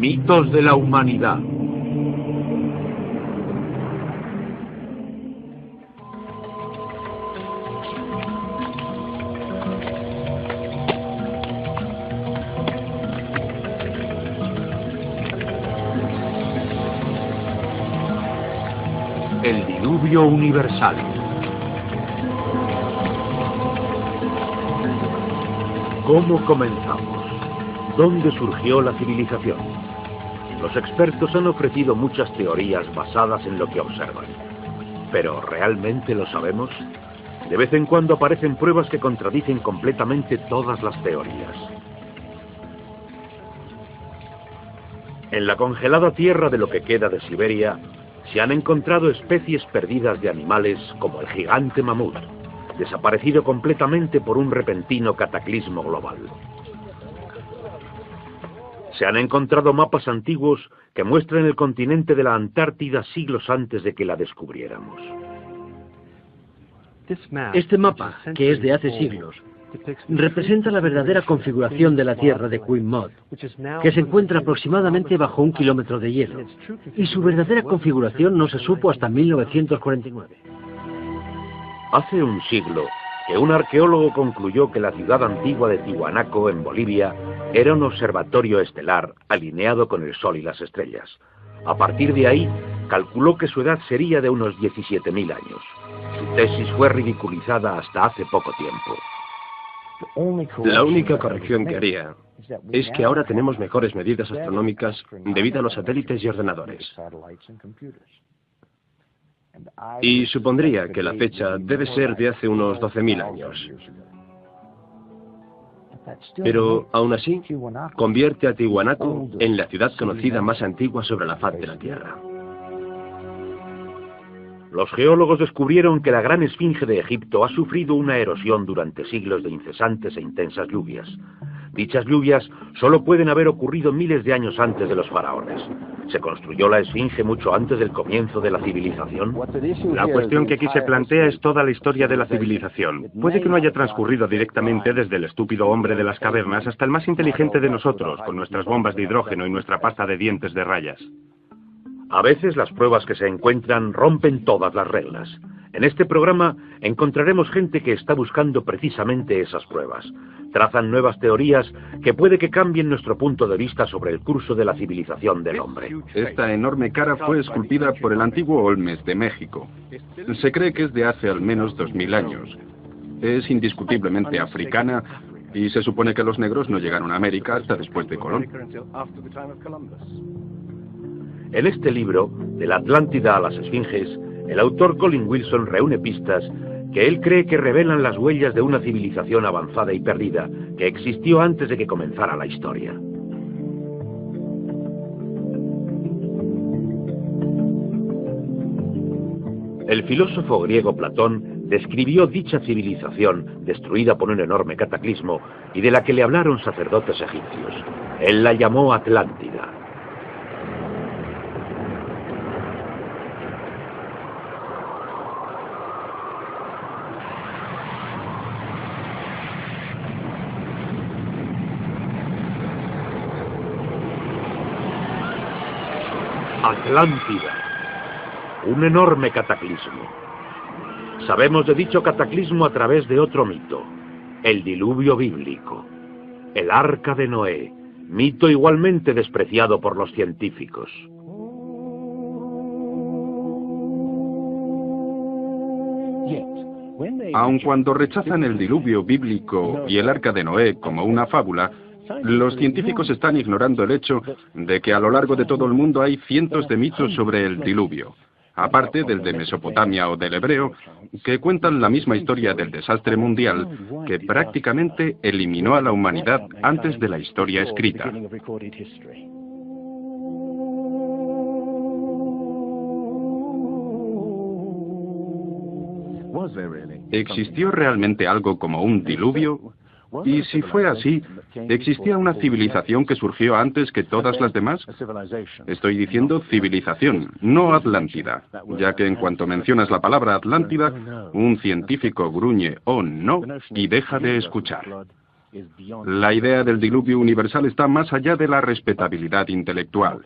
Mitos de la humanidad. El diluvio universal. ¿Cómo comenzamos? ¿Dónde surgió la civilización? Los expertos han ofrecido muchas teorías basadas en lo que observan. ¿Pero realmente lo sabemos? De vez en cuando aparecen pruebas que contradicen completamente todas las teorías. En la congelada tierra de lo que queda de Siberia, se han encontrado especies perdidas de animales como el gigante mamut, desaparecido completamente por un repentino cataclismo global. Se han encontrado mapas antiguos que muestran el continente de la Antártida siglos antes de que la descubriéramos. Este mapa, que es de hace siglos, representa la verdadera configuración de la Tierra de Queen Mod, que se encuentra aproximadamente bajo 1 kilómetro de hielo, y su verdadera configuración no se supo hasta 1949. Hace un siglo que un arqueólogo concluyó que la ciudad antigua de Tiwanaku, en Bolivia, era un observatorio estelar alineado con el Sol y las estrellas. A partir de ahí, calculó que su edad sería de unos 17.000 años. Su tesis fue ridiculizada hasta hace poco tiempo. La única corrección que haría es que ahora tenemos mejores medidas astronómicas debido a los satélites y ordenadores. Y supondría que la fecha debe ser de hace unos 12.000 años. Pero, aún así, convierte a Tiwanaku en la ciudad conocida más antigua sobre la faz de la Tierra. Los geólogos descubrieron que la gran esfinge de Egipto ha sufrido una erosión durante siglos de incesantes e intensas lluvias. Dichas lluvias solo pueden haber ocurrido miles de años antes de los faraones. ¿Se construyó la esfinge mucho antes del comienzo de la civilización? La cuestión que aquí se plantea es toda la historia de la civilización. Puede que no haya transcurrido directamente desde el estúpido hombre de las cavernas hasta el más inteligente de nosotros, con nuestras bombas de hidrógeno y nuestra pasta de dientes de rayas. A veces las pruebas que se encuentran rompen todas las reglas. En este programa encontraremos gente que está buscando precisamente esas pruebas. Trazan nuevas teorías que puede que cambien nuestro punto de vista sobre el curso de la civilización del hombre. Esta enorme cara fue esculpida por el antiguo Olmes de México. Se cree que es de hace al menos 2000 años. Es indiscutiblemente africana y se supone que los negros no llegaron a América hasta después de Colón. En este libro, de la Atlántida a las Esfinges, el autor Colin Wilson reúne pistas que él cree que revelan las huellas de una civilización avanzada y perdida que existió antes de que comenzara la historia. El filósofo griego Platón describió dicha civilización destruida por un enorme cataclismo y de la que le hablaron sacerdotes egipcios. Él la llamó Atlántida. Atlántida, un enorme cataclismo. Sabemos de dicho cataclismo a través de otro mito, el diluvio bíblico, el Arca de Noé, mito igualmente despreciado por los científicos. Aun cuando rechazan el diluvio bíblico y el Arca de Noé como una fábula, los científicos están ignorando el hecho de que a lo largo de todo el mundo hay cientos de mitos sobre el diluvio, aparte del de Mesopotamia o del hebreo, que cuentan la misma historia del desastre mundial que prácticamente eliminó a la humanidad antes de la historia escrita. ¿Existió realmente algo como un diluvio? Y si fue así, ¿existía una civilización que surgió antes que todas las demás? Estoy diciendo civilización, no Atlántida, ya que en cuanto mencionas la palabra Atlántida, un científico gruñe "oh no" y deja de escuchar. La idea del diluvio universal está más allá de la respetabilidad intelectual.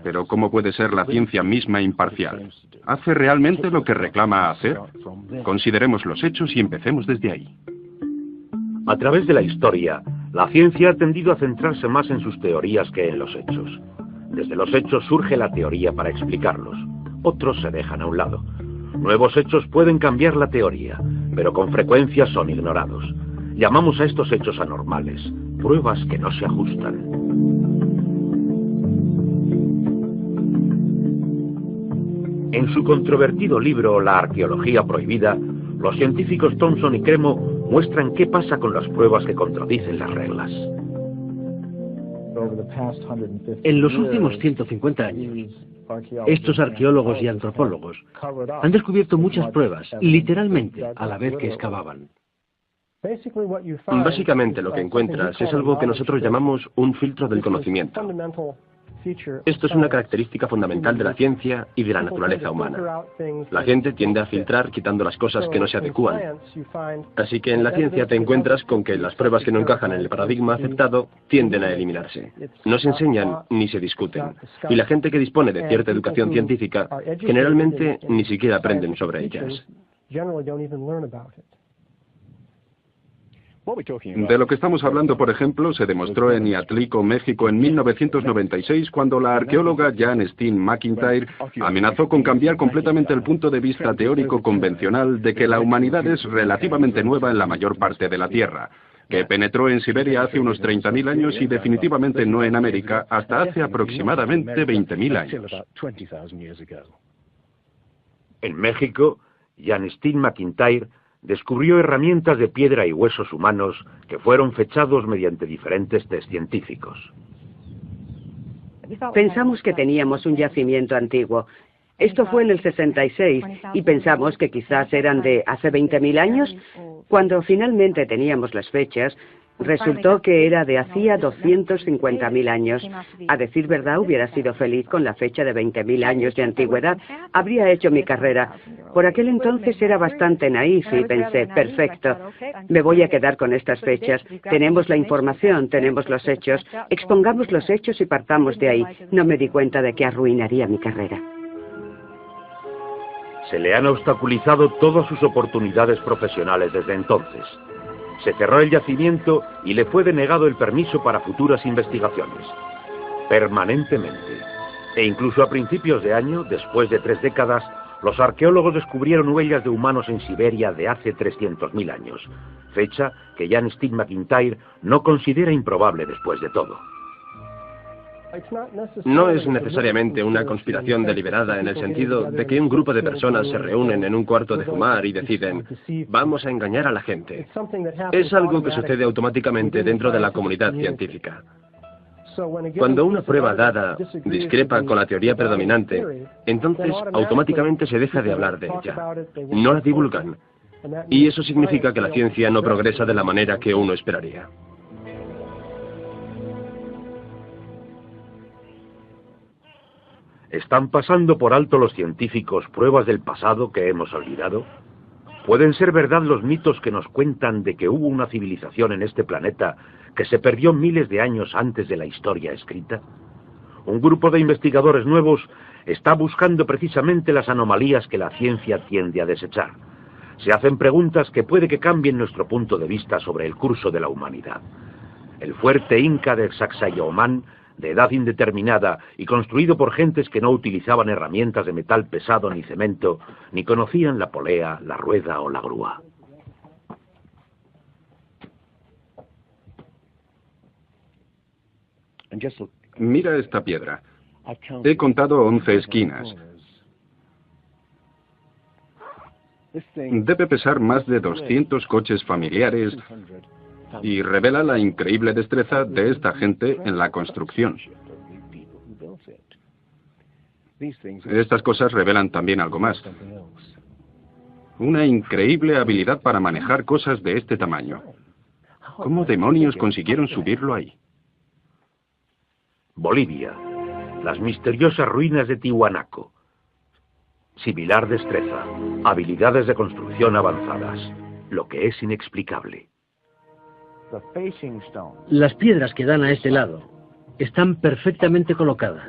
Pero ¿cómo puede ser la ciencia misma imparcial? ¿Hace realmente lo que reclama hacer? Consideremos los hechos y empecemos desde ahí. A través de la historia, la ciencia ha tendido a centrarse más en sus teorías que en los hechos. Desde los hechos surge la teoría para explicarlos. Otros se dejan a un lado. Nuevos hechos pueden cambiar la teoría, pero con frecuencia son ignorados. Llamamos a estos hechos anormales, pruebas que no se ajustan. En su controvertido libro La arqueología prohibida, los científicos Thompson y Cremo muestran qué pasa con las pruebas que contradicen las reglas. En los últimos 150 años, estos arqueólogos y antropólogos han descubierto muchas pruebas, literalmente, a la vez que excavaban. Básicamente lo que encuentras es algo que nosotros llamamos un filtro del conocimiento. Esto es una característica fundamental de la ciencia y de la naturaleza humana. La gente tiende a filtrar quitando las cosas que no se adecúan. Así que en la ciencia te encuentras con que las pruebas que no encajan en el paradigma aceptado tienden a eliminarse. No se enseñan ni se discuten. Y la gente que dispone de cierta educación científica generalmente ni siquiera aprenden sobre ellas. De lo que estamos hablando, por ejemplo, se demostró en Iatlico, México, en 1996, cuando la arqueóloga Jan Steen McIntyre amenazó con cambiar completamente el punto de vista teórico convencional de que la humanidad es relativamente nueva en la mayor parte de la Tierra, que penetró en Siberia hace unos 30.000 años y definitivamente no en América hasta hace aproximadamente 20.000 años. En México, Jan Steen McIntyre descubrió herramientas de piedra y huesos humanos que fueron fechados mediante diferentes test científicos. Pensamos que teníamos un yacimiento antiguo. Esto fue en el 66 y pensamos que quizás eran de hace 20.000 años. Cuando finalmente teníamos las fechas, resultó que era de hacía 250.000 años. A decir verdad, hubiera sido feliz con la fecha de 20.000 años de antigüedad. Habría hecho mi carrera. Por aquel entonces era bastante naif y pensé, perfecto, me voy a quedar con estas fechas. Tenemos la información, tenemos los hechos. Expongamos los hechos y partamos de ahí. No me di cuenta de que arruinaría mi carrera. Se le han obstaculizado todas sus oportunidades profesionales desde entonces. Se cerró el yacimiento y le fue denegado el permiso para futuras investigaciones. Permanentemente. E incluso a principios de año, después de 3 décadas, los arqueólogos descubrieron huellas de humanos en Siberia de hace 300.000 años, fecha que Jan Steen McIntyre no considera improbable después de todo. No es necesariamente una conspiración deliberada en el sentido de que un grupo de personas se reúnen en un cuarto de fumar y deciden, vamos a engañar a la gente. Es algo que sucede automáticamente dentro de la comunidad científica. Cuando una prueba dada discrepa con la teoría predominante, entonces automáticamente se deja de hablar de ella. No la divulgan. Y eso significa que la ciencia no progresa de la manera que uno esperaría. ¿Están pasando por alto los científicos pruebas del pasado que hemos olvidado? ¿Pueden ser verdad los mitos que nos cuentan de que hubo una civilización en este planeta que se perdió miles de años antes de la historia escrita? Un grupo de investigadores nuevos está buscando precisamente las anomalías que la ciencia tiende a desechar. Se hacen preguntas que puede que cambien nuestro punto de vista sobre el curso de la humanidad. El fuerte inca de Sacsayhuamán, de edad indeterminada y construido por gentes que no utilizaban herramientas de metal pesado ni cemento, ni conocían la polea, la rueda o la grúa. Mira esta piedra. He contado 11 esquinas. Debe pesar más de 200 coches familiares y revela la increíble destreza de esta gente en la construcción. Estas cosas revelan también algo más. Una increíble habilidad para manejar cosas de este tamaño. ¿Cómo demonios consiguieron subirlo ahí? Bolivia. Las misteriosas ruinas de Tiwanaku. Similar destreza. Habilidades de construcción avanzadas. Lo que es inexplicable. Las piedras que dan a este lado están perfectamente colocadas.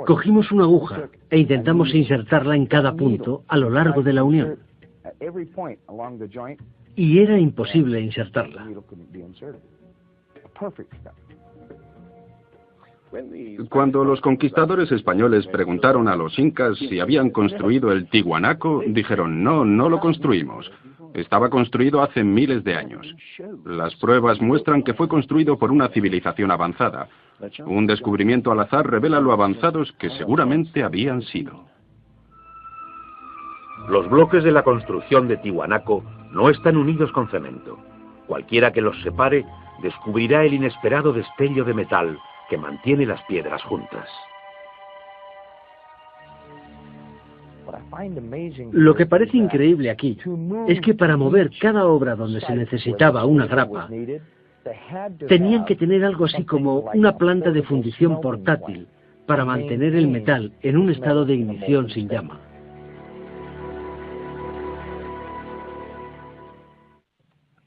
Cogimos una aguja e intentamos insertarla en cada punto a lo largo de la unión. Y era imposible insertarla. Cuando los conquistadores españoles preguntaron a los incas si habían construido el Tiwanaku, dijeron, no, no lo construimos. Estaba construido hace miles de años. Las pruebas muestran que fue construido por una civilización avanzada. Un descubrimiento al azar revela lo avanzados que seguramente habían sido. Los bloques de la construcción de Tiwanaku no están unidos con cemento. Cualquiera que los separe descubrirá el inesperado destello de metal que mantiene las piedras juntas. Lo que parece increíble aquí es que para mover cada obra donde se necesitaba una grapa, tenían que tener algo así como una planta de fundición portátil para mantener el metal en un estado de ignición sin llama.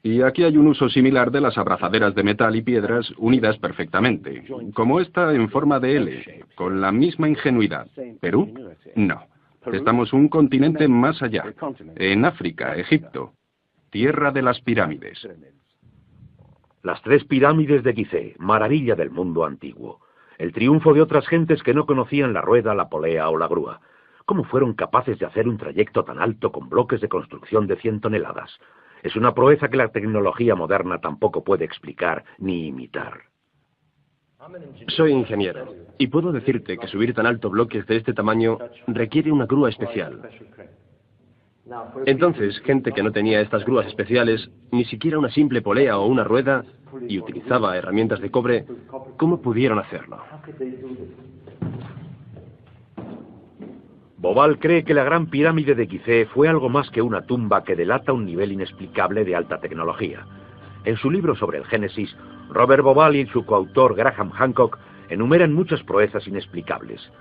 Y aquí hay un uso similar de las abrazaderas de metal y piedras unidas perfectamente, como esta en forma de L, con la misma ingenuidad. ¿Perú? No. Estamos un continente más allá, en África, Egipto, tierra de las pirámides. Las 3 pirámides de Gizeh, maravilla del mundo antiguo. El triunfo de otras gentes que no conocían la rueda, la polea o la grúa. ¿Cómo fueron capaces de hacer un trayecto tan alto con bloques de construcción de 100 toneladas? Es una proeza que la tecnología moderna tampoco puede explicar ni imitar. Soy ingeniero y puedo decirte que subir tan alto bloques de este tamaño requiere una grúa especial. Entonces, gente que no tenía estas grúas especiales, ni siquiera una simple polea o una rueda, y utilizaba herramientas de cobre, ¿cómo pudieron hacerlo? Bobal cree que la Gran Pirámide de Gizeh fue algo más que una tumba que delata un nivel inexplicable de alta tecnología. En su libro sobre el Génesis, Robert Bobal y su coautor Graham Hancock enumeran muchas proezas inexplicables.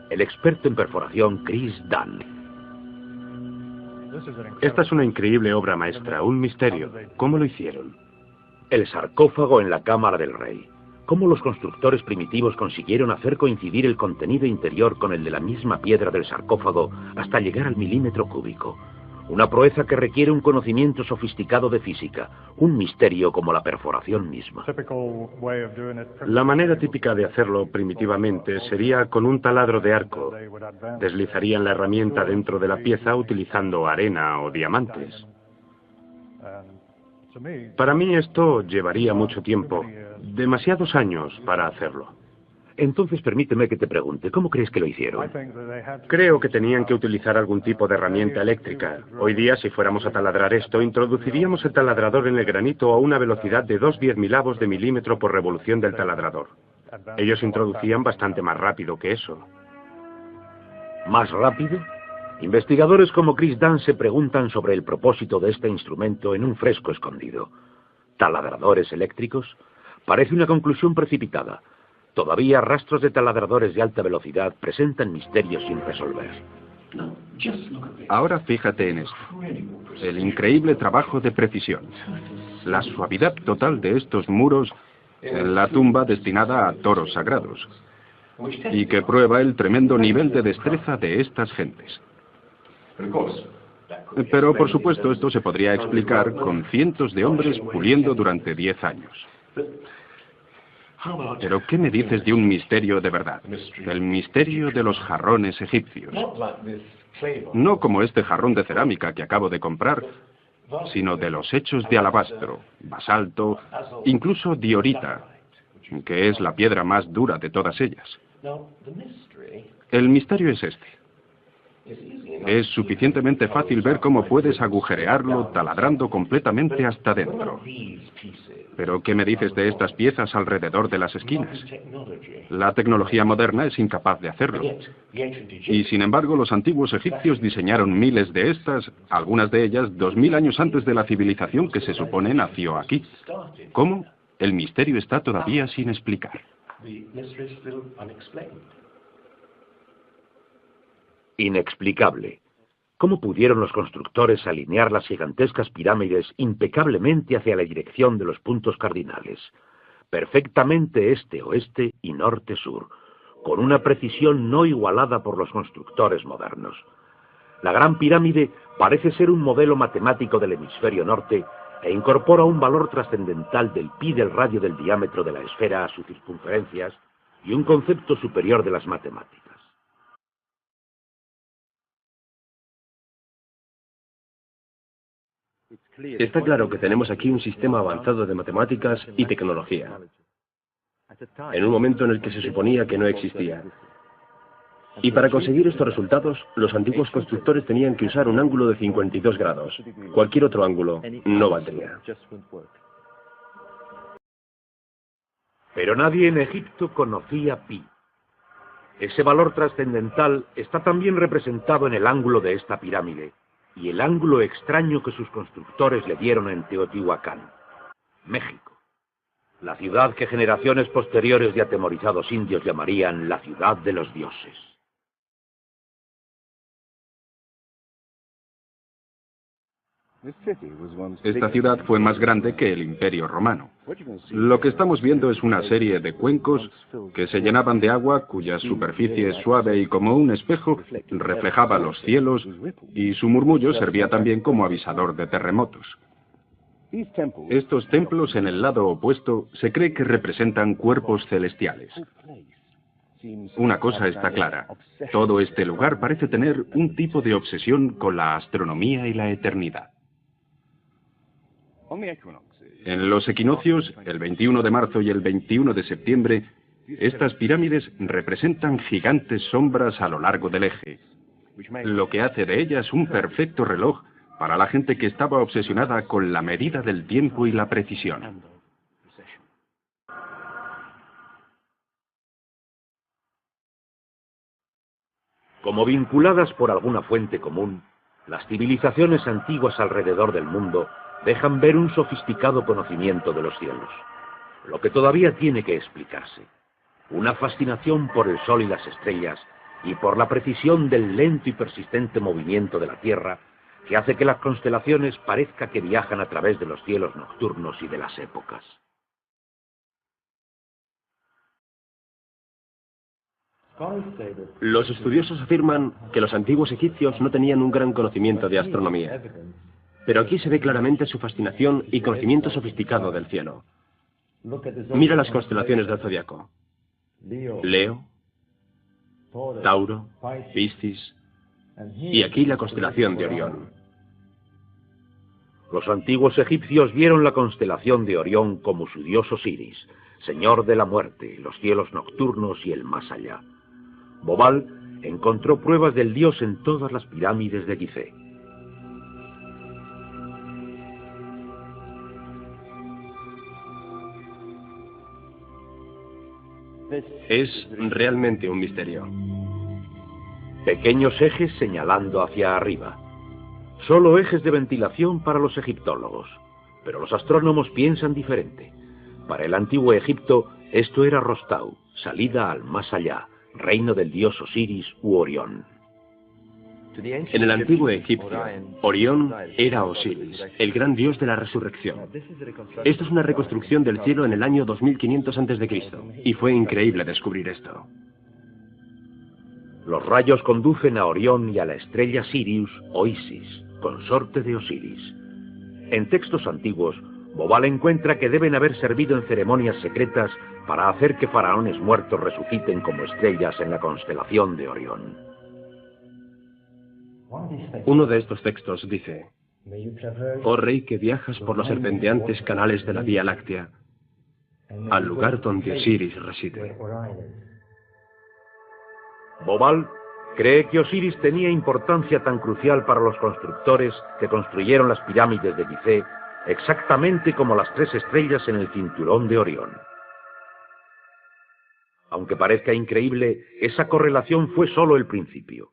El experto en perforación Chris Dunn. Esta es una increíble obra maestra, un misterio. ¿Cómo lo hicieron? El sarcófago en la cámara del rey. ¿Cómo los constructores primitivos consiguieron hacer coincidir el contenido interior con el de la misma piedra del sarcófago hasta llegar al milímetro cúbico? Una proeza que requiere un conocimiento sofisticado de física, un misterio como la perforación misma. La manera típica de hacerlo primitivamente sería con un taladro de arco. Deslizarían la herramienta dentro de la pieza utilizando arena o diamantes. Para mí esto llevaría mucho tiempo, demasiados años para hacerlo. Entonces permíteme que te pregunte, ¿cómo crees que lo hicieron? Creo que tenían que utilizar algún tipo de herramienta eléctrica. Hoy día, si fuéramos a taladrar esto, introduciríamos el taladrador en el granito a una velocidad de 2/10.000 de milímetro por revolución del taladrador. Ellos introducían bastante más rápido que eso. ¿Más rápido? Investigadores como Chris Dunn se preguntan sobre el propósito de este instrumento en un fresco escondido. ¿Taladradores eléctricos? Parece una conclusión precipitada. Todavía rastros de taladradores de alta velocidad presentan misterios sin resolver. Ahora fíjate en esto. El increíble trabajo de precisión. La suavidad total de estos muros en la tumba destinada a toros sagrados. Y que prueba el tremendo nivel de destreza de estas gentes. Pero, por supuesto, esto se podría explicar con cientos de hombres puliendo durante 10 años. Pero, ¿qué me dices de un misterio de verdad? El misterio de los jarrones egipcios. No como este jarrón de cerámica que acabo de comprar, sino de los hechos de alabastro, basalto, incluso diorita, que es la piedra más dura de todas ellas. El misterio es este. Es suficientemente fácil ver cómo puedes agujerearlo taladrando completamente hasta dentro. Pero, ¿qué me dices de estas piezas alrededor de las esquinas? La tecnología moderna es incapaz de hacerlo. Y, sin embargo, los antiguos egipcios diseñaron miles de estas, algunas de ellas 2000 años antes de la civilización que se supone nació aquí. ¿Cómo? El misterio está todavía sin explicar. Inexplicable. ¿Cómo pudieron los constructores alinear las gigantescas pirámides impecablemente hacia la dirección de los puntos cardinales? Perfectamente este-oeste y norte-sur, con una precisión no igualada por los constructores modernos. La Gran Pirámide parece ser un modelo matemático del hemisferio norte e incorpora un valor trascendental del pi del radio del diámetro de la esfera a sus circunferencias y un concepto superior de las matemáticas. Está claro que tenemos aquí un sistema avanzado de matemáticas y tecnología, en un momento en el que se suponía que no existía. Y para conseguir estos resultados, los antiguos constructores tenían que usar un ángulo de 52 grados. Cualquier otro ángulo no valdría. Pero nadie en Egipto conocía pi. Ese valor trascendental está también representado en el ángulo de esta pirámide y el ángulo extraño que sus constructores le dieron en Teotihuacán, México, la ciudad que generaciones posteriores de atemorizados indios llamarían la ciudad de los dioses. Esta ciudad fue más grande que el Imperio Romano. Lo que estamos viendo es una serie de cuencos que se llenaban de agua, cuya superficie suave y como un espejo reflejaba los cielos, y su murmullo servía también como avisador de terremotos. Estos templos en el lado opuesto se cree que representan cuerpos celestiales. Una cosa está clara: todo este lugar parece tener un tipo de obsesión con la astronomía y la eternidad. En los equinoccios, el 21 de marzo y el 21 de septiembre, estas pirámides representan gigantes sombras a lo largo del eje, lo que hace de ellas un perfecto reloj para la gente que estaba obsesionada con la medida del tiempo y la precisión. Como vinculadas por alguna fuente común, las civilizaciones antiguas alrededor del mundo dejan ver un sofisticado conocimiento de los cielos, lo que todavía tiene que explicarse. Una fascinación por el sol y las estrellas y por la precisión del lento y persistente movimiento de la Tierra que hace que las constelaciones parezca que viajan a través de los cielos nocturnos y de las épocas. Los estudiosos afirman que los antiguos egipcios no tenían un gran conocimiento de astronomía, pero aquí se ve claramente su fascinación y conocimiento sofisticado del cielo. Mira las constelaciones del zodiaco: Leo, Tauro, Piscis, y aquí la constelación de Orión. Los antiguos egipcios vieron la constelación de Orión como su dios Osiris, señor de la muerte, los cielos nocturnos y el más allá. Bobal encontró pruebas del dios en todas las pirámides de Gizeh. Es realmente un misterio. Pequeños ejes señalando hacia arriba. Solo ejes de ventilación para los egiptólogos. Pero los astrónomos piensan diferente. Para el antiguo Egipto, esto era Rostau, salida al más allá, reino del dios Osiris u Orión. En el antiguo Egipto, Orión era Osiris, el gran dios de la resurrección. Esto es una reconstrucción del cielo en el año 2500 a.C., y fue increíble descubrir esto. Los rayos conducen a Orión y a la estrella Sirius o Isis, consorte de Osiris. En textos antiguos, Bobal encuentra que deben haber servido en ceremonias secretas para hacer que faraones muertos resuciten como estrellas en la constelación de Orión. Uno de estos textos dice: «Oh rey que viajas por los serpenteantes canales de la Vía Láctea, al lugar donde Osiris reside». Bobal cree que Osiris tenía importancia tan crucial para los constructores que construyeron las pirámides de Gizeh, exactamente como las 3 estrellas en el cinturón de Orión. Aunque parezca increíble, esa correlación fue solo el principio.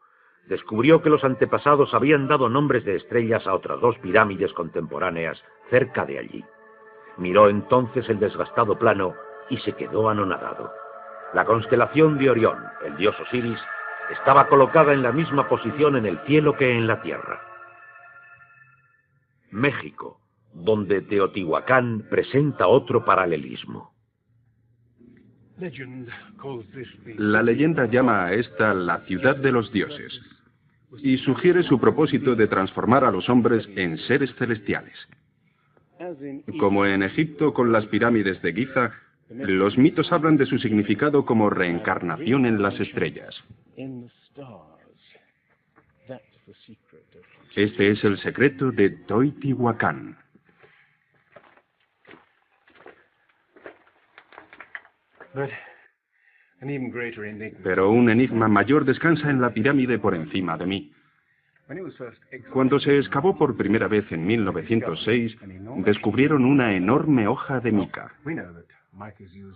Descubrió que los antepasados habían dado nombres de estrellas a otras 2 pirámides contemporáneas cerca de allí. Miró entonces el desgastado plano y se quedó anonadado. La constelación de Orión, el dios Osiris, estaba colocada en la misma posición en el cielo que en la tierra. México, donde Teotihuacán presenta otro paralelismo. La leyenda llama a esta la ciudad de los dioses y sugiere su propósito de transformar a los hombres en seres celestiales. Como en Egipto con las pirámides de Giza, los mitos hablan de su significado como reencarnación en las estrellas. Este es el secreto de Teotihuacán. Pero un enigma mayor descansa en la pirámide por encima de mí. Cuando se excavó por primera vez en 1906, descubrieron una enorme hoja de mica.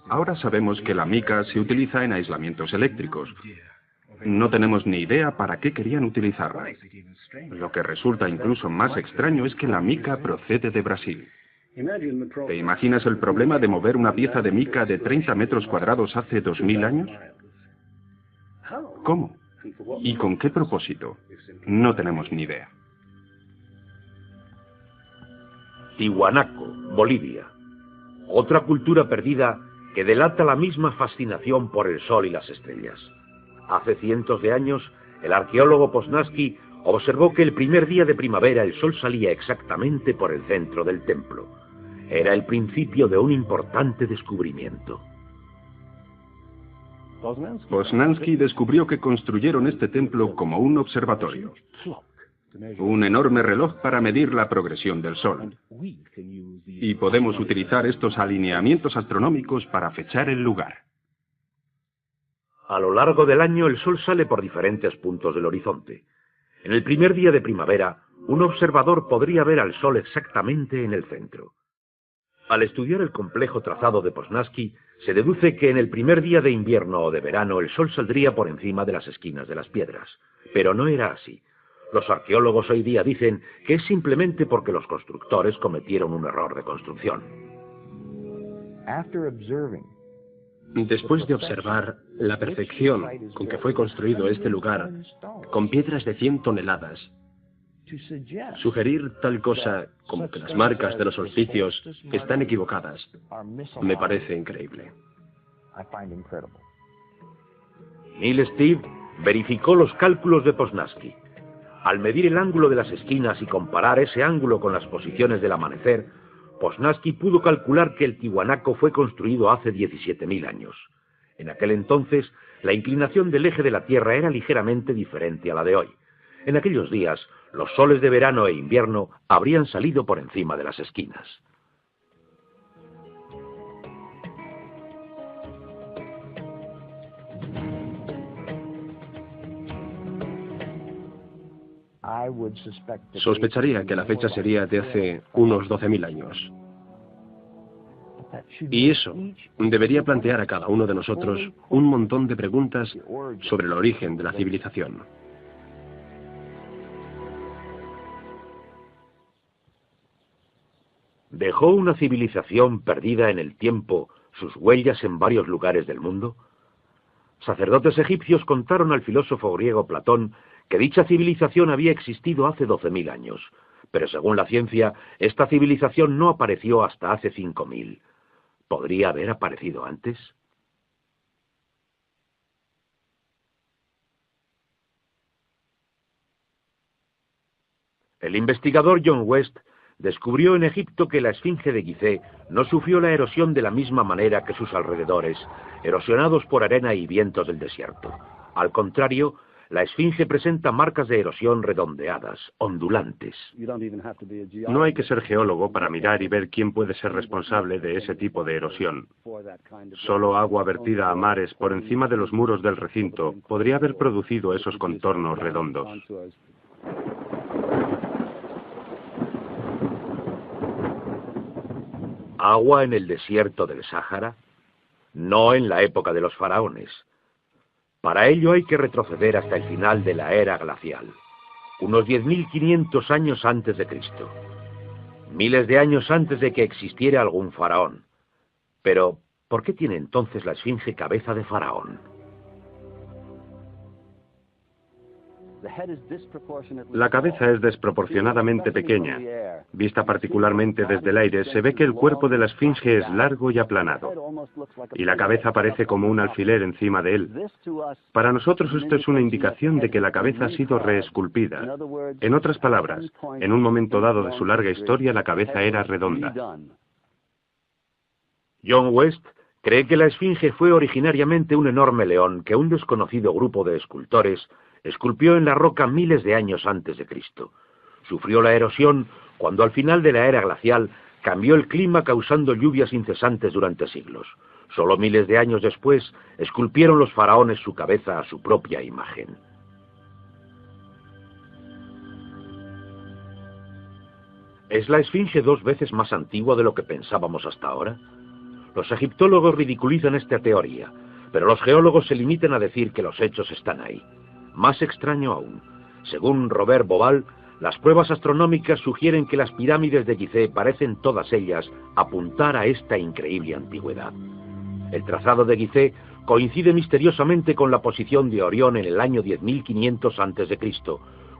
Ahora sabemos que la mica se utiliza en aislamientos eléctricos. No tenemos ni idea para qué querían utilizarla. Lo que resulta incluso más extraño es que la mica procede de Brasil. ¿Te imaginas el problema de mover una pieza de mica de 30 metros cuadrados hace 2000 años? ¿Cómo? ¿Y con qué propósito? No tenemos ni idea. Tiwanaku, Bolivia. Otra cultura perdida que delata la misma fascinación por el sol y las estrellas. Hace cientos de años, el arqueólogo Poznański observó que el primer día de primavera el sol salía exactamente por el centro del templo. Era el principio de un importante descubrimiento. Poznański descubrió que construyeron este templo como un observatorio. Un enorme reloj para medir la progresión del sol. Y podemos utilizar estos alineamientos astronómicos para fechar el lugar. A lo largo del año el sol sale por diferentes puntos del horizonte. En el primer día de primavera, un observador podría ver al sol exactamente en el centro. Al estudiar el complejo trazado de Poznański, se deduce que en el primer día de invierno o de verano el sol saldría por encima de las esquinas de las piedras. Pero no era así. Los arqueólogos hoy día dicen que es simplemente porque los constructores cometieron un error de construcción. Después de observar la perfección con que fue construido este lugar, con piedras de 100 toneladas, sugerir tal cosa como que las marcas de los solsticios están equivocadas me parece increíble. Neil Steve verificó los cálculos de Poznański. Al medir el ángulo de las esquinas y comparar ese ángulo con las posiciones del amanecer, Poznański pudo calcular que el Tiwanaku fue construido hace 17.000 años. En aquel entonces, la inclinación del eje de la Tierra era ligeramente diferente a la de hoy. En aquellos días, los soles de verano e invierno habrían salido por encima de las esquinas. Sospecharía que la fecha sería de hace unos 12.000 años. Y eso debería plantear a cada uno de nosotros un montón de preguntas sobre el origen de la civilización. ¿Dejó una civilización perdida en el tiempo sus huellas en varios lugares del mundo? Sacerdotes egipcios contaron al filósofo griego Platón que dicha civilización había existido hace 12.000 años, pero según la ciencia, esta civilización no apareció hasta hace 5.000. ¿Podría haber aparecido antes? El investigador John West descubrió en Egipto que la esfinge de Gizeh no sufrió la erosión de la misma manera que sus alrededores, erosionados por arena y vientos del desierto. Al contrario, la esfinge presenta marcas de erosión redondeadas, ondulantes. No hay que ser geólogo para mirar y ver quién puede ser responsable de ese tipo de erosión. Solo agua vertida a mares por encima de los muros del recinto podría haber producido esos contornos redondos. ¿Agua en el desierto del Sáhara? No en la época de los faraones. Para ello hay que retroceder hasta el final de la era glacial, unos 10.500 años antes de Cristo. Miles de años antes de que existiera algún faraón. Pero, ¿por qué tiene entonces la esfinge cabeza de faraón? La cabeza es desproporcionadamente pequeña. Vista particularmente desde el aire, se ve que el cuerpo de la esfinge es largo y aplanado, y la cabeza parece como un alfiler encima de él. Para nosotros esto es una indicación de que la cabeza ha sido reesculpida. En otras palabras, en un momento dado de su larga historia, la cabeza era redonda. John West cree que la esfinge fue originariamente un enorme león que un desconocido grupo de escultores esculpió en la roca miles de años antes de Cristo. Sufrió la erosión cuando al final de la era glacial cambió el clima causando lluvias incesantes durante siglos. Solo miles de años después esculpieron los faraones su cabeza a su propia imagen. ¿Es la esfinge 2 veces más antigua de lo que pensábamos hasta ahora? Los egiptólogos ridiculizan esta teoría, pero los geólogos se limitan a decir que los hechos están ahí. Más extraño aún, según Robert Bauval, las pruebas astronómicas sugieren que las pirámides de Gizeh parecen todas ellas apuntar a esta increíble antigüedad. El trazado de Gizeh coincide misteriosamente con la posición de Orión en el año 10.500 a.C.,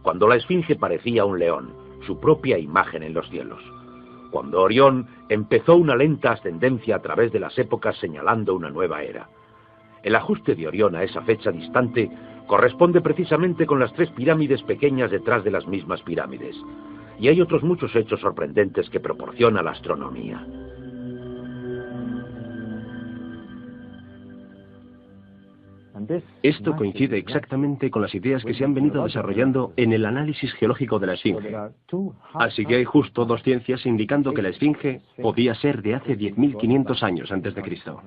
cuando la esfinge parecía un león, su propia imagen en los cielos. Cuando Orión empezó una lenta ascendencia a través de las épocas señalando una nueva era. El ajuste de Orión a esa fecha distante corresponde precisamente con las 3 pirámides pequeñas detrás de las mismas pirámides. Y hay otros muchos hechos sorprendentes que proporciona la astronomía. Esto coincide exactamente con las ideas que se han venido desarrollando en el análisis geológico de la esfinge. Así que hay justo 2 ciencias indicando que la esfinge podía ser de hace 10.500 años antes de Cristo.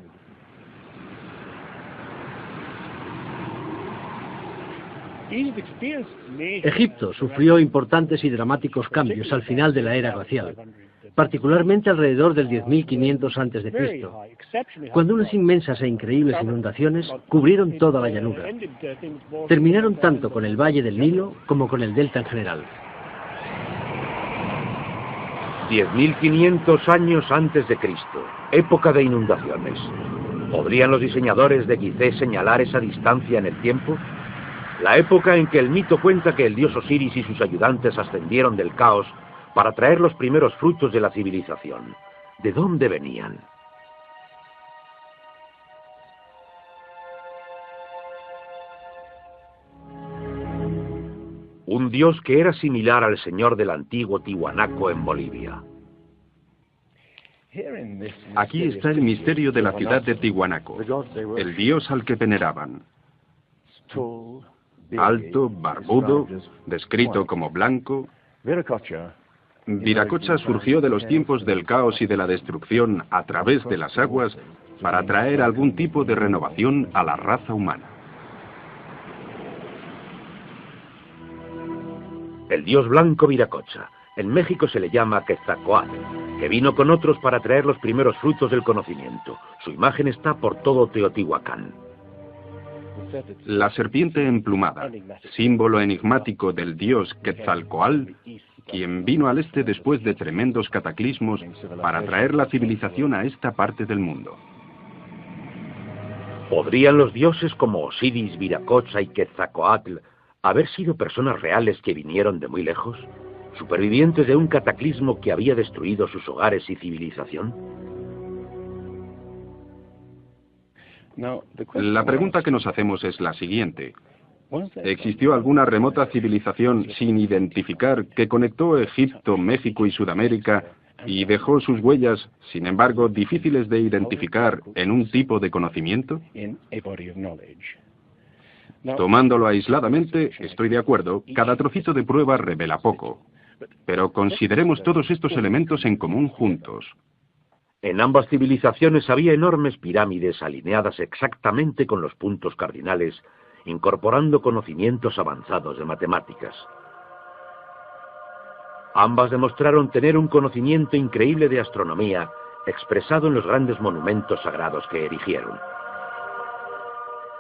Egipto sufrió importantes y dramáticos cambios al final de la era glacial, particularmente alrededor del 10.500 a.C., cuando unas inmensas e increíbles inundaciones cubrieron toda la llanura. Terminaron tanto con el valle del Nilo como con el delta en general. 10.500 años antes de Cristo, época de inundaciones. ¿Podrían los diseñadores de Gizeh señalar esa distancia en el tiempo? La época en que el mito cuenta que el dios Osiris y sus ayudantes ascendieron del caos para traer los primeros frutos de la civilización. ¿De dónde venían? Un dios que era similar al señor del antiguo Tiwanaku en Bolivia. Aquí está el misterio de la ciudad de Tiwanaku, el dios al que veneraban. Alto, barbudo, descrito como blanco. Viracocha surgió de los tiempos del caos y de la destrucción a través de las aguas para traer algún tipo de renovación a la raza humana. El dios blanco Viracocha. En México se le llama Quetzalcóatl, que vino con otros para traer los primeros frutos del conocimiento. Su imagen está por todo Teotihuacán. La serpiente emplumada, símbolo enigmático del dios Quetzalcóatl, quien vino al este después de tremendos cataclismos para traer la civilización a esta parte del mundo. ¿Podrían los dioses como Osiris, Viracocha y Quetzalcóatl haber sido personas reales que vinieron de muy lejos? ¿Supervivientes de un cataclismo que había destruido sus hogares y civilización? La pregunta que nos hacemos es la siguiente. ¿Existió alguna remota civilización sin identificar que conectó Egipto, México y Sudamérica y dejó sus huellas, sin embargo, difíciles de identificar en un tipo de conocimiento? Tomándolo aisladamente, estoy de acuerdo, cada trocito de prueba revela poco. Pero consideremos todos estos elementos en común juntos. En ambas civilizaciones había enormes pirámides alineadas exactamente con los puntos cardinales, incorporando conocimientos avanzados de matemáticas. Ambas demostraron tener un conocimiento increíble de astronomía, expresado en los grandes monumentos sagrados que erigieron.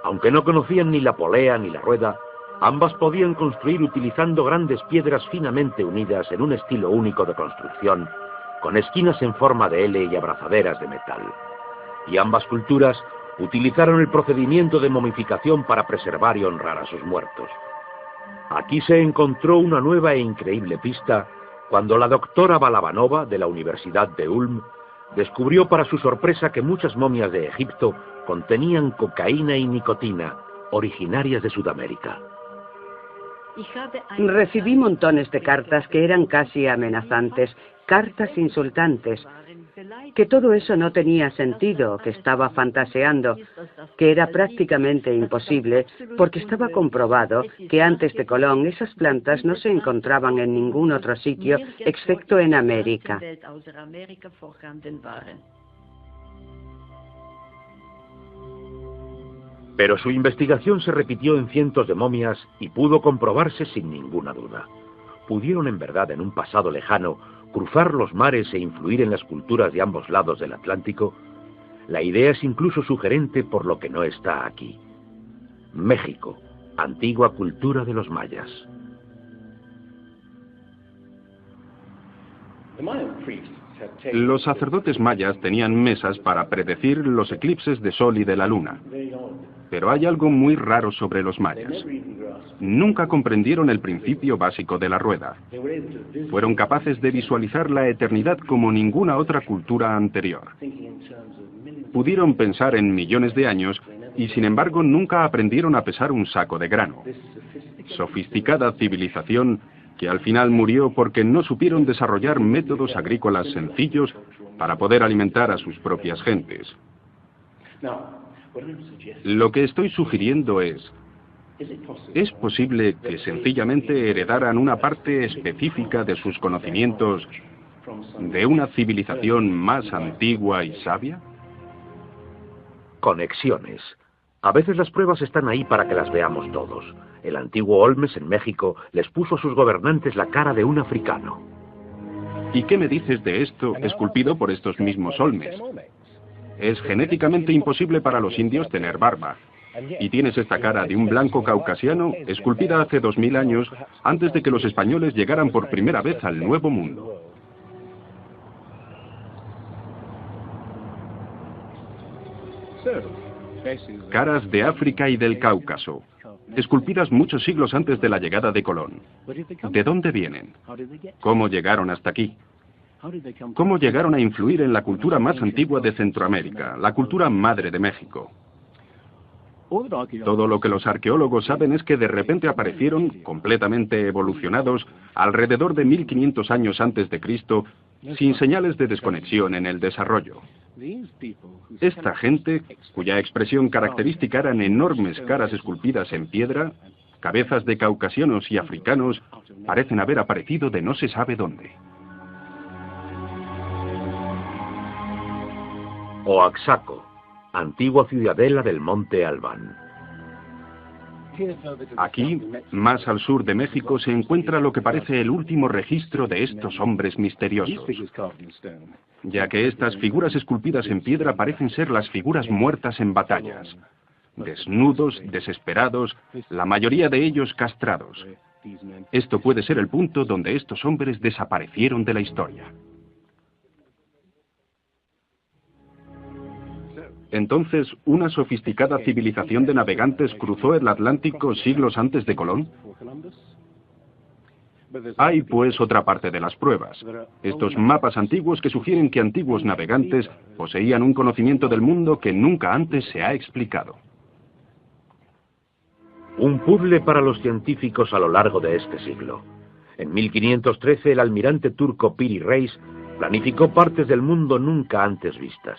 Aunque no conocían ni la polea ni la rueda, ambas podían construir utilizando grandes piedras finamente unidas en un estilo único de construcción, con esquinas en forma de L y abrazaderas de metal. Y ambas culturas utilizaron el procedimiento de momificación para preservar y honrar a sus muertos. Aquí se encontró una nueva e increíble pista cuando la doctora Balabanova, de la Universidad de Ulm, descubrió para su sorpresa que muchas momias de Egipto contenían cocaína y nicotina, originarias de Sudamérica. Recibí montones de cartas que eran casi amenazantes, cartas insultantes, que todo eso no tenía sentido, que estaba fantaseando, que era prácticamente imposible, porque estaba comprobado que antes de Colón esas plantas no se encontraban en ningún otro sitio excepto en América. Pero su investigación se repitió en cientos de momias y pudo comprobarse sin ninguna duda. Pudieron en verdad en un pasado lejano cruzar los mares e influir en las culturas de ambos lados del Atlántico. La idea es incluso sugerente por lo que no está aquí. México, antigua cultura de los mayas. Los sacerdotes mayas tenían mesas para predecir los eclipses de sol y de la luna. Pero hay algo muy raro sobre los mayas. Nunca comprendieron el principio básico de la rueda. Fueron capaces de visualizar la eternidad como ninguna otra cultura anterior. Pudieron pensar en millones de años y sin embargo nunca aprendieron a pesar un saco de grano. Sofisticada civilización que al final murió porque no supieron desarrollar métodos agrícolas sencillos para poder alimentar a sus propias gentes. Lo que estoy sugiriendo ¿es posible que sencillamente heredaran una parte específica de sus conocimientos de una civilización más antigua y sabia? Conexiones. A veces las pruebas están ahí para que las veamos todos. El antiguo Olmes en México les puso a sus gobernantes la cara de un africano. ¿Y qué me dices de esto esculpido por estos mismos Olmes? Es genéticamente imposible para los indios tener barba. Y tienes esta cara de un blanco caucasiano esculpida hace 2000 años, antes de que los españoles llegaran por primera vez al Nuevo Mundo. Caras de África y del Cáucaso, esculpidas muchos siglos antes de la llegada de Colón. ¿De dónde vienen? ¿Cómo llegaron hasta aquí? ¿Cómo llegaron a influir en la cultura más antigua de Centroamérica, la cultura madre de México? Todo lo que los arqueólogos saben es que de repente aparecieron, completamente evolucionados, alrededor de 1500 años antes de Cristo, sin señales de desconexión en el desarrollo. Esta gente, cuya expresión característica eran enormes caras esculpidas en piedra, cabezas de caucasianos y africanos, parecen haber aparecido de no se sabe dónde. Oaxaco, antigua ciudadela del monte Albán. Aquí, más al sur de México, se encuentra lo que parece el último registro de estos hombres misteriosos, ya que estas figuras esculpidas en piedra parecen ser las figuras muertas en batallas, desnudos, desesperados, la mayoría de ellos castrados. Esto puede ser el punto donde estos hombres desaparecieron de la historia. Entonces, ¿una sofisticada civilización de navegantes cruzó el Atlántico siglos antes de Colón? Hay, pues, otra parte de las pruebas. Estos mapas antiguos que sugieren que antiguos navegantes poseían un conocimiento del mundo que nunca antes se ha explicado. Un puzzle para los científicos a lo largo de este siglo. En 1513, el almirante turco Piri Reis planificó partes del mundo nunca antes vistas.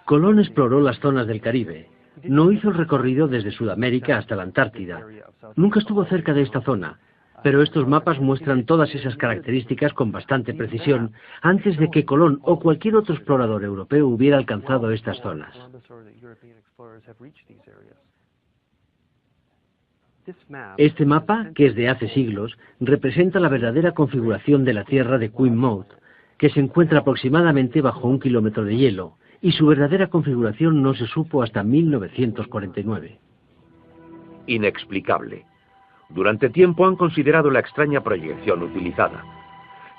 Colón exploró las zonas del Caribe. No hizo el recorrido desde Sudamérica hasta la Antártida. Nunca estuvo cerca de esta zona, pero estos mapas muestran todas esas características con bastante precisión antes de que Colón o cualquier otro explorador europeo hubiera alcanzado estas zonas. Este mapa, que es de hace siglos, representa la verdadera configuración de la Tierra de Queen Maud, que se encuentra aproximadamente bajo 1 kilómetro de hielo, y su verdadera configuración no se supo hasta 1949. Inexplicable. Durante tiempo han considerado la extraña proyección utilizada.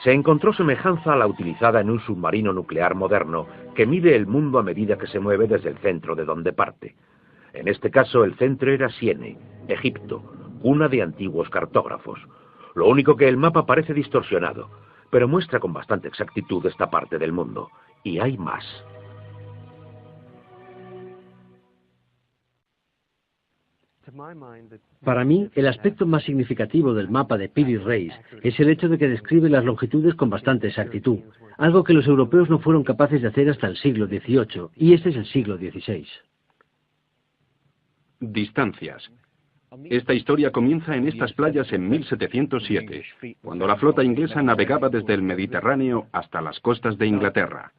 Se encontró semejanza a la utilizada en un submarino nuclear moderno que mide el mundo a medida que se mueve desde el centro de donde parte. En este caso, el centro era Siene, Egipto, cuna de antiguos cartógrafos. Lo único que el mapa parece distorsionado, pero muestra con bastante exactitud esta parte del mundo. Y hay más. Para mí, el aspecto más significativo del mapa de Piri Reis es el hecho de que describe las longitudes con bastante exactitud, algo que los europeos no fueron capaces de hacer hasta el siglo XVIII, y este es el siglo XVI. Distancias. Esta historia comienza en estas playas en 1707, cuando la flota inglesa navegaba desde el Mediterráneo hasta las costas de Inglaterra.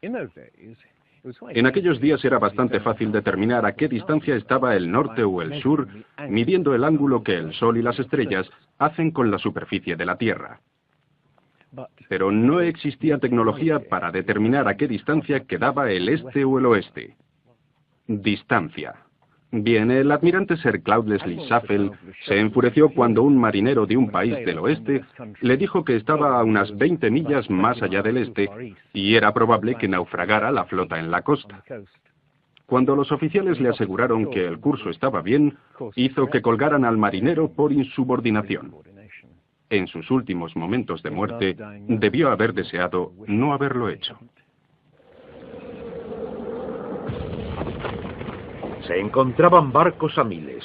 En aquellos días era bastante fácil determinar a qué distancia estaba el norte o el sur, midiendo el ángulo que el Sol y las estrellas hacen con la superficie de la Tierra. Pero no existía tecnología para determinar a qué distancia quedaba el este o el oeste. Distancia. Bien, el almirante Sir Cloudesley Shuffle se enfureció cuando un marinero de un país del oeste le dijo que estaba a unas 20 millas más allá del este y era probable que naufragara la flota en la costa. Cuando los oficiales le aseguraron que el curso estaba bien, hizo que colgaran al marinero por insubordinación. En sus últimos momentos de muerte, debió haber deseado no haberlo hecho. Se encontraban barcos a miles,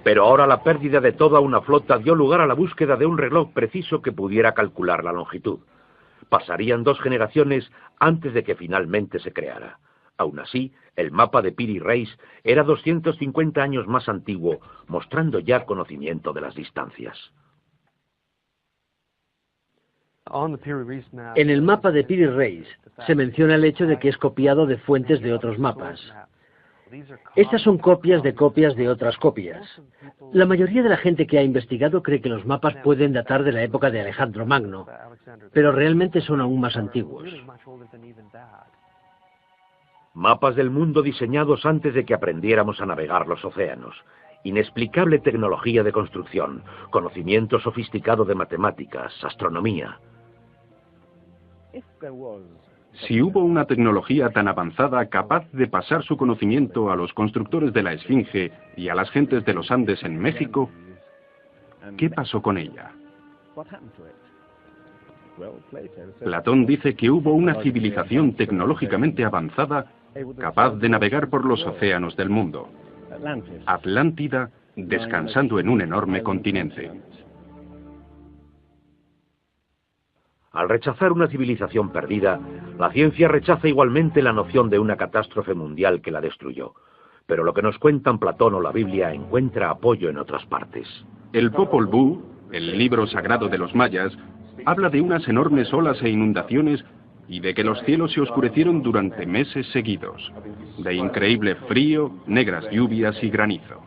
pero ahora la pérdida de toda una flota dio lugar a la búsqueda de un reloj preciso que pudiera calcular la longitud. Pasarían 2 generaciones antes de que finalmente se creara. Aún así, el mapa de Piri Reis era 250 años más antiguo, mostrando ya conocimiento de las distancias. En el mapa de Piri Reis se menciona el hecho de que es copiado de fuentes de otros mapas. Estas son copias de otras copias. La mayoría de la gente que ha investigado cree que los mapas pueden datar de la época de Alejandro Magno, pero realmente son aún más antiguos. Mapas del mundo diseñados antes de que aprendiéramos a navegar los océanos. Inexplicable tecnología de construcción, conocimiento sofisticado de matemáticas, astronomía. Si hubo una tecnología tan avanzada capaz de pasar su conocimiento a los constructores de la Esfinge y a las gentes de los Andes en México, ¿qué pasó con ella? Platón dice que hubo una civilización tecnológicamente avanzada capaz de navegar por los océanos del mundo. Atlántida, descansando en un enorme continente. Al rechazar una civilización perdida, la ciencia rechaza igualmente la noción de una catástrofe mundial que la destruyó. Pero lo que nos cuentan Platón o la Biblia encuentra apoyo en otras partes. El Popol Vuh, el libro sagrado de los mayas, habla de unas enormes olas e inundaciones y de que los cielos se oscurecieron durante meses seguidos, de increíble frío, negras lluvias y granizo.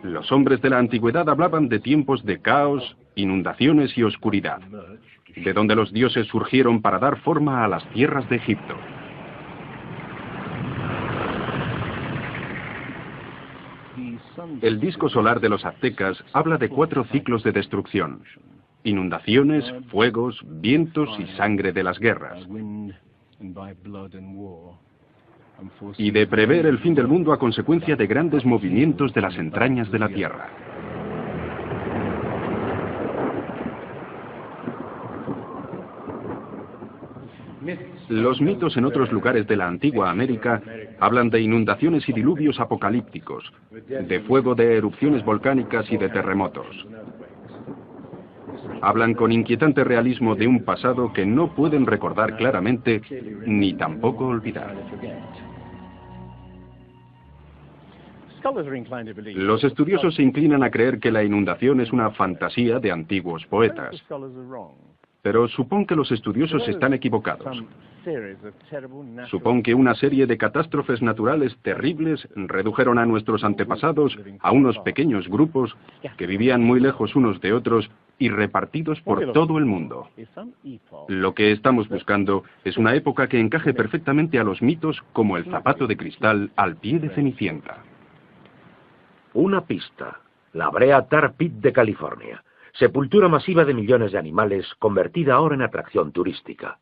Los hombres de la antigüedad hablaban de tiempos de caos, inundaciones y oscuridad, de donde los dioses surgieron para dar forma a las tierras de Egipto. El disco solar de los aztecas habla de 4 ciclos de destrucción: inundaciones, fuegos, vientos y sangre de las guerras. Y de prever el fin del mundo a consecuencia de grandes movimientos de las entrañas de la Tierra. Los mitos en otros lugares de la antigua América hablan de inundaciones y diluvios apocalípticos, de fuego de erupciones volcánicas y de terremotos. Hablan con inquietante realismo de un pasado que no pueden recordar claramente ni tampoco olvidar. Los estudiosos se inclinan a creer que la inundación es una fantasía de antiguos poetas. Pero supón que los estudiosos están equivocados. Supón que una serie de catástrofes naturales terribles redujeron a nuestros antepasados a unos pequeños grupos que vivían muy lejos unos de otros y repartidos por todo el mundo. Lo que estamos buscando es una época que encaje perfectamente a los mitos como el zapato de cristal al pie de Cenicienta. Una pista, la Brea Tar Pit de California. Sepultura masiva de millones de animales, convertida ahora en atracción turística.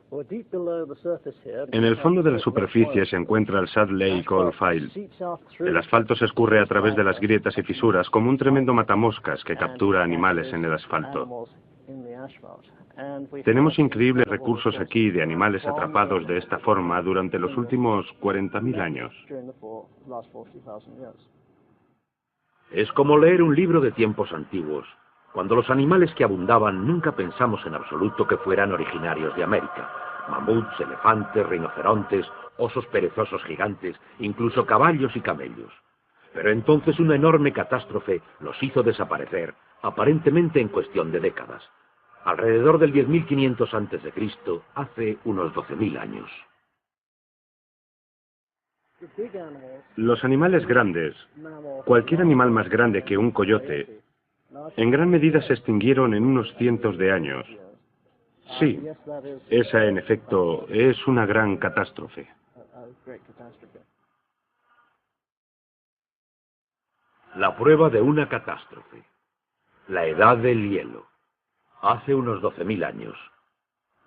En el fondo de la superficie se encuentra el Salt Lake Oil Field. El asfalto se escurre a través de las grietas y fisuras como un tremendo matamoscas que captura animales en el asfalto. Tenemos increíbles recursos aquí de animales atrapados de esta forma durante los últimos 40.000 años. Es como leer un libro de tiempos antiguos. Cuando los animales que abundaban nunca pensamos en absoluto que fueran originarios de América. Mamuts, elefantes, rinocerontes, osos perezosos gigantes, incluso caballos y camellos. Pero entonces una enorme catástrofe los hizo desaparecer, aparentemente en cuestión de décadas. Alrededor del 10.500 a.C., hace unos 12.000 años. Los animales grandes, cualquier animal más grande que un coyote, en gran medida se extinguieron en unos cientos de años. Sí, esa en efecto es una gran catástrofe. La prueba de una catástrofe. La edad del hielo. Hace unos 12.000 años.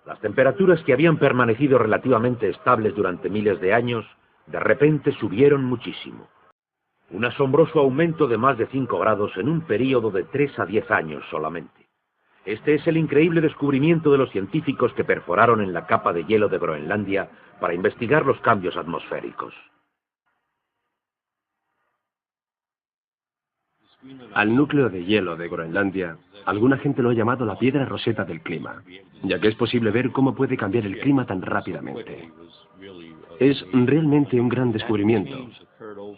Las temperaturas que habían permanecido relativamente estables durante miles de años, de repente subieron muchísimo. Un asombroso aumento de más de 5 grados en un período de 3 a 10 años solamente. Este es el increíble descubrimiento de los científicos que perforaron en la capa de hielo de Groenlandia para investigar los cambios atmosféricos. Al núcleo de hielo de Groenlandia, alguna gente lo ha llamado la piedra roseta del clima, ya que es posible ver cómo puede cambiar el clima tan rápidamente. Es realmente un gran descubrimiento.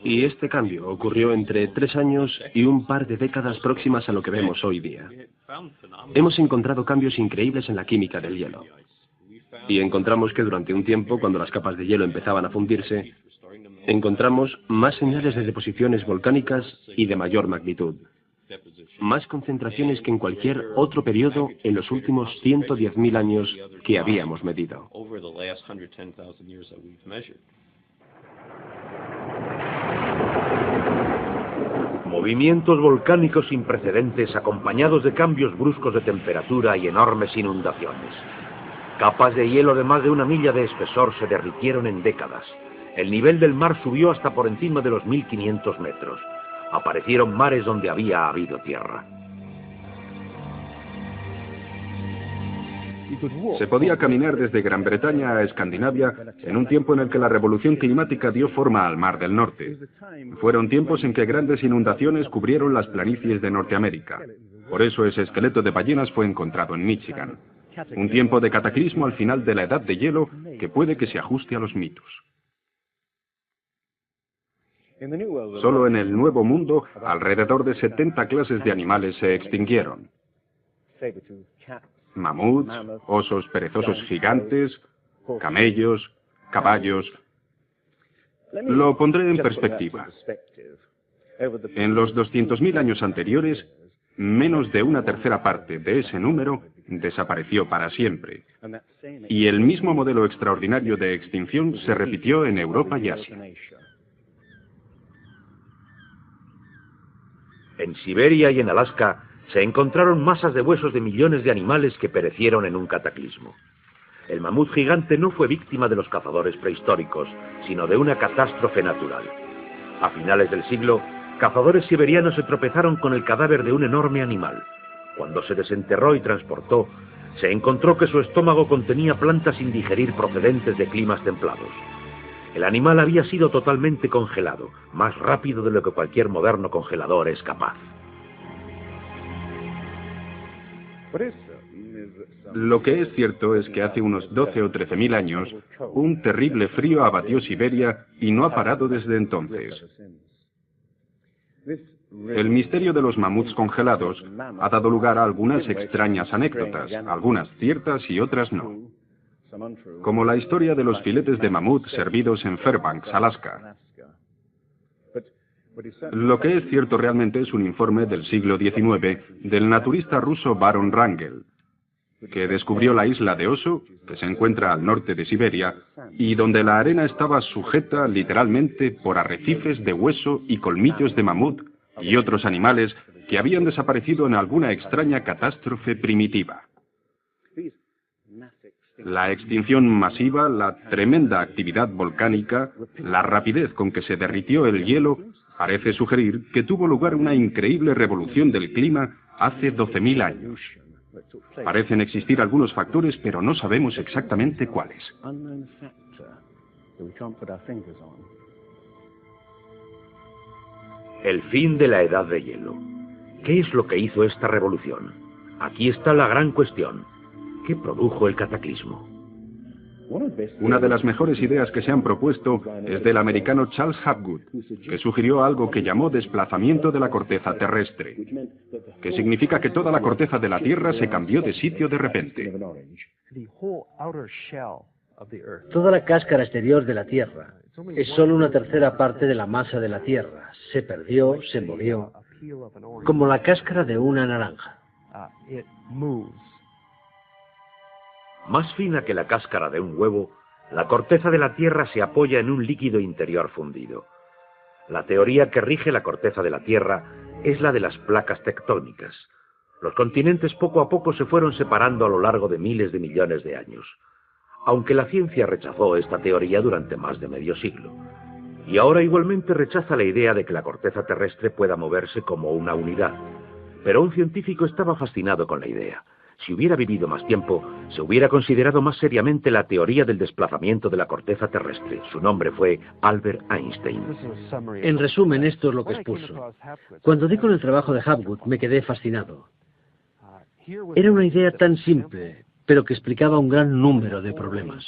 Y este cambio ocurrió entre 3 años y un par de décadas próximas a lo que vemos hoy día. Hemos encontrado cambios increíbles en la química del hielo. Y encontramos que durante un tiempo, cuando las capas de hielo empezaban a fundirse, encontramos más señales de deposiciones volcánicas y de mayor magnitud. Más concentraciones que en cualquier otro periodo en los últimos 110.000 años que habíamos medido. Movimientos volcánicos sin precedentes acompañados de cambios bruscos de temperatura y enormes inundaciones. Capas de hielo de más de 1 milla de espesor se derritieron en décadas. El nivel del mar subió hasta por encima de los 1.500 metros. Aparecieron mares donde había habido tierra. Se podía caminar desde Gran Bretaña a Escandinavia en un tiempo en el que la revolución climática dio forma al Mar del Norte. Fueron tiempos en que grandes inundaciones cubrieron las planicies de Norteamérica. Por eso ese esqueleto de ballenas fue encontrado en Michigan. Un tiempo de cataclismo al final de la edad de hielo que puede que se ajuste a los mitos. Solo en el Nuevo Mundo, alrededor de 70 clases de animales se extinguieron. Mamuts, osos perezosos gigantes, camellos, caballos. Lo pondré en perspectiva. En los 200.000 años anteriores, menos de 1/3 parte de ese número desapareció para siempre. Y el mismo modelo extraordinario de extinción se repitió en Europa y Asia. En Siberia y en Alaska se encontraron masas de huesos de millones de animales que perecieron en un cataclismo. El mamut gigante no fue víctima de los cazadores prehistóricos, sino de una catástrofe natural. A finales del siglo, cazadores siberianos se tropezaron con el cadáver de un enorme animal. Cuando se desenterró y transportó, se encontró que su estómago contenía plantas sin digerir procedentes de climas templados. El animal había sido totalmente congelado, más rápido de lo que cualquier moderno congelador es capaz. Lo que es cierto es que hace unos 12 o 13.000 años, un terrible frío abatió Siberia y no ha parado desde entonces. El misterio de los mamuts congelados ha dado lugar a algunas extrañas anécdotas, algunas ciertas y otras no. Como la historia de los filetes de mamut servidos en Fairbanks, Alaska. Lo que es cierto realmente es un informe del siglo XIX del naturista ruso Baron Wrangel, que descubrió la isla de Oso, que se encuentra al norte de Siberia, y donde la arena estaba sujeta literalmente por arrecifes de hueso y colmillos de mamut y otros animales que habían desaparecido en alguna extraña catástrofe primitiva. La extinción masiva, la tremenda actividad volcánica, la rapidez con que se derritió el hielo, parece sugerir que tuvo lugar una increíble revolución del clima hace 12.000 años. Parecen existir algunos factores, pero no sabemos exactamente cuáles. El fin de la edad de hielo. ¿Qué es lo que hizo esta revolución? Aquí está la gran cuestión. ¿Qué produjo el cataclismo? Una de las mejores ideas que se han propuesto es del americano Charles Hapgood, que sugirió algo que llamó desplazamiento de la corteza terrestre, que significa que toda la corteza de la Tierra se cambió de sitio de repente. Toda la cáscara exterior de la Tierra es solo una tercera parte de la masa de la Tierra. Se perdió, se movió, como la cáscara de una naranja. Más fina que la cáscara de un huevo, la corteza de la Tierra se apoya en un líquido interior fundido. La teoría que rige la corteza de la Tierra es la de las placas tectónicas. Los continentes poco a poco se fueron separando a lo largo de miles de millones de años, aunque la ciencia rechazó esta teoría durante más de medio siglo. Y ahora igualmente rechaza la idea de que la corteza terrestre pueda moverse como una unidad. Pero un científico estaba fascinado con la idea. Si hubiera vivido más tiempo, se hubiera considerado más seriamente la teoría del desplazamiento de la corteza terrestre. Su nombre fue Albert Einstein. En resumen, esto es lo que expuso. Cuando di con el trabajo de Hapgood, me quedé fascinado. Era una idea tan simple, pero que explicaba un gran número de problemas.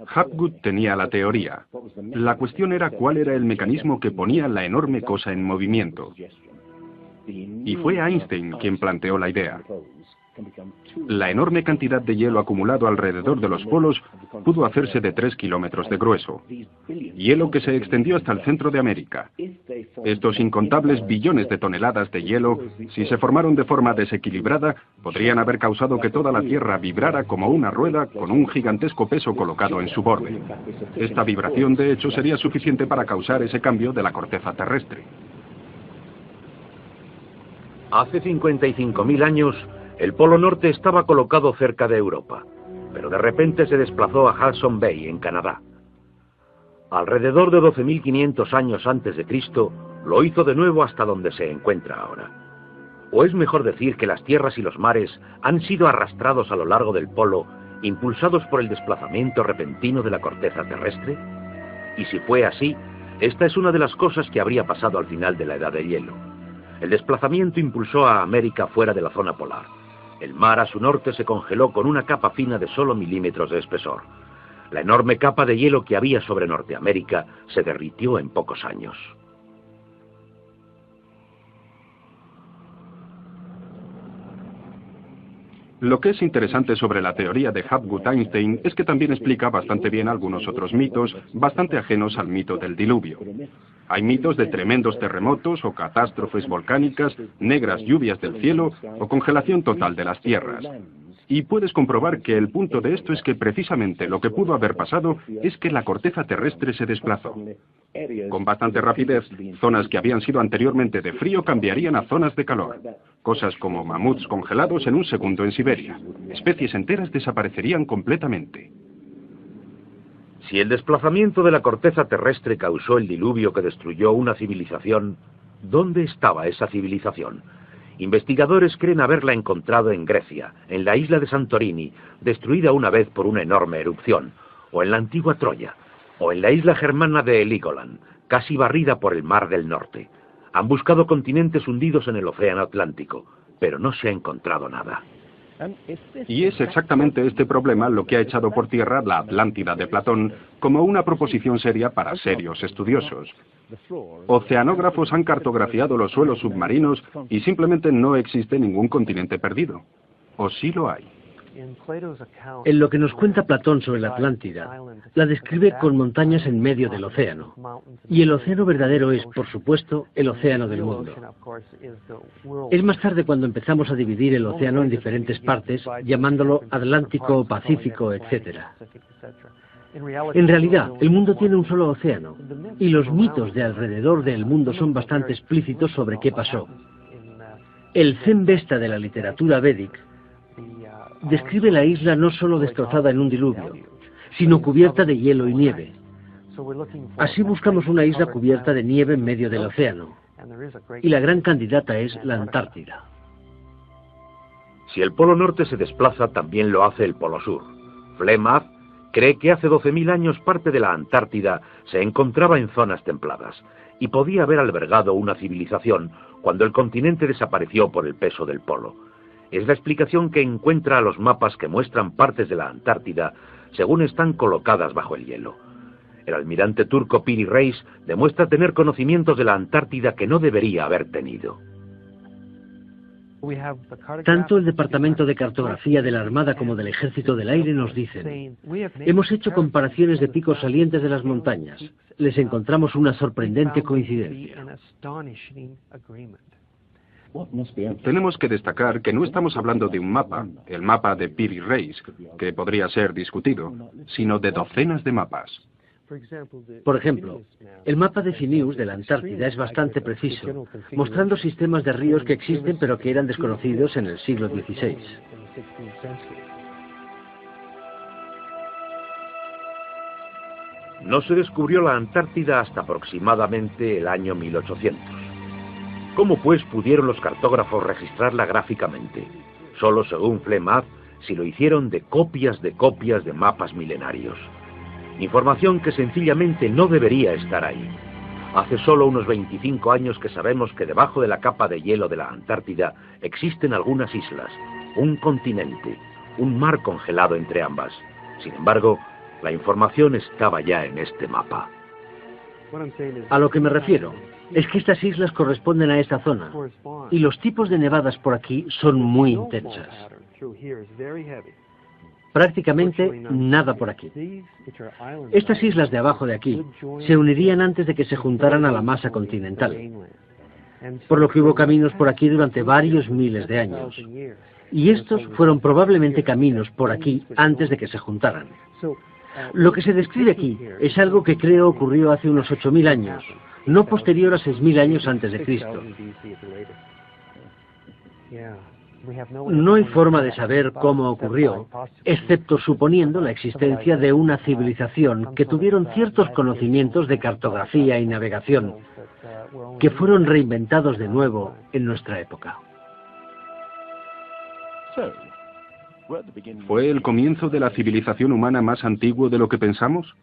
Hapgood tenía la teoría. La cuestión era cuál era el mecanismo que ponía la enorme cosa en movimiento. Y fue Einstein quien planteó la idea. La enorme cantidad de hielo acumulado alrededor de los polos pudo hacerse de 3 kilómetros de grueso. Hielo que se extendió hasta el centro de América. Estos incontables billones de toneladas de hielo, si se formaron de forma desequilibrada, podrían haber causado que toda la Tierra vibrara como una rueda con un gigantesco peso colocado en su borde. Esta vibración, de hecho, sería suficiente para causar ese cambio de la corteza terrestre. Hace 55.000 años, el Polo Norte estaba colocado cerca de Europa, pero de repente se desplazó a Hudson Bay, en Canadá. Alrededor de 12.500 años antes de Cristo, lo hizo de nuevo hasta donde se encuentra ahora. ¿O es mejor decir que las tierras y los mares han sido arrastrados a lo largo del polo, impulsados por el desplazamiento repentino de la corteza terrestre? Y si fue así, esta es una de las cosas que habría pasado al final de la Edad de Hielo. El desplazamiento impulsó a América fuera de la zona polar. El mar a su norte se congeló con una capa fina de solo milímetros de espesor. La enorme capa de hielo que había sobre Norteamérica se derritió en pocos años. Lo que es interesante sobre la teoría de Hapgood-Einstein es que también explica bastante bien algunos otros mitos, bastante ajenos al mito del diluvio. Hay mitos de tremendos terremotos o catástrofes volcánicas, negras lluvias del cielo o congelación total de las tierras. Y puedes comprobar que el punto de esto es que precisamente lo que pudo haber pasado es que la corteza terrestre se desplazó. Con bastante rapidez, zonas que habían sido anteriormente de frío cambiarían a zonas de calor. Cosas como mamuts congelados en un segundo en Siberia. Especies enteras desaparecerían completamente. Si el desplazamiento de la corteza terrestre causó el diluvio que destruyó una civilización, ¿dónde estaba esa civilización? Investigadores creen haberla encontrado en Grecia, en la isla de Santorini, destruida una vez por una enorme erupción, o en la antigua Troya, o en la isla germana de Heligoland, casi barrida por el Mar del Norte. Han buscado continentes hundidos en el Océano Atlántico, pero no se ha encontrado nada. Y es exactamente este problema lo que ha echado por tierra la Atlántida de Platón como una proposición seria para serios estudiosos. Oceanógrafos han cartografiado los suelos submarinos y simplemente no existe ningún continente perdido. ¿O sí lo hay? En lo que nos cuenta Platón sobre la Atlántida, la describe con montañas en medio del océano. Y el océano verdadero es, por supuesto, el océano del mundo. Es más tarde cuando empezamos a dividir el océano en diferentes partes, llamándolo Atlántico, Pacífico, etc. En realidad, el mundo tiene un solo océano, y los mitos de alrededor del mundo son bastante explícitos sobre qué pasó. El Zen Vesta de la literatura védica describe la isla no solo destrozada en un diluvio, sino cubierta de hielo y nieve. Así buscamos una isla cubierta de nieve en medio del océano, y la gran candidata es la Antártida. Si el Polo Norte se desplaza, también lo hace el Polo Sur. Flemeth cree que hace 12.000 años parte de la Antártida se encontraba en zonas templadas y podía haber albergado una civilización cuando el continente desapareció por el peso del polo. Es la explicación que encuentra a los mapas que muestran partes de la Antártida según están colocadas bajo el hielo. El almirante turco Piri Reis demuestra tener conocimientos de la Antártida que no debería haber tenido. Tanto el Departamento de Cartografía de la Armada como del Ejército del Aire nos dicen: hemos hecho comparaciones de picos salientes de las montañas. Les encontramos una sorprendente coincidencia. Tenemos que destacar que no estamos hablando de un mapa, el mapa de Piri Reis, que podría ser discutido, sino de docenas de mapas. Por ejemplo, el mapa de Phineus de la Antártida es bastante preciso, mostrando sistemas de ríos que existen pero que eran desconocidos en el siglo XVI. No se descubrió la Antártida hasta aproximadamente el año 1800. ¿Cómo pues pudieron los cartógrafos registrarla gráficamente? Solo según Flemeth, si lo hicieron de copias de mapas milenarios. Información que sencillamente no debería estar ahí. Hace solo unos 25 años que sabemos que debajo de la capa de hielo de la Antártida existen algunas islas, un continente, un mar congelado entre ambas. Sin embargo, la información estaba ya en este mapa. A lo que me refiero es que estas islas corresponden a esta zona, y los tipos de nevadas por aquí son muy intensas. Prácticamente nada por aquí. Estas islas de abajo de aquí se unirían antes de que se juntaran a la masa continental, por lo que hubo caminos por aquí durante varios miles de años. Y estos fueron probablemente caminos por aquí antes de que se juntaran. Lo que se describe aquí es algo que creo ocurrió hace unos 8.000 años, no posterior a 6.000 años antes de Cristo. No hay forma de saber cómo ocurrió, excepto suponiendo la existencia de una civilización que tuvieron ciertos conocimientos de cartografía y navegación, que fueron reinventados de nuevo en nuestra época. ¿Fue el comienzo de la civilización humana más antiguo de lo que pensamos?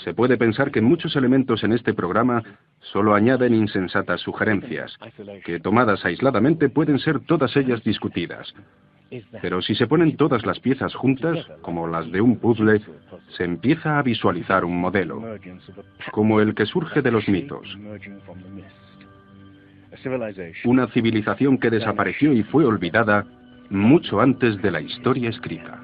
Se puede pensar que muchos elementos en este programa solo añaden insensatas sugerencias, que tomadas aisladamente pueden ser todas ellas discutidas. Pero si se ponen todas las piezas juntas, como las de un puzzle, se empieza a visualizar un modelo, como el que surge de los mitos. Una civilización que desapareció y fue olvidada mucho antes de la historia escrita.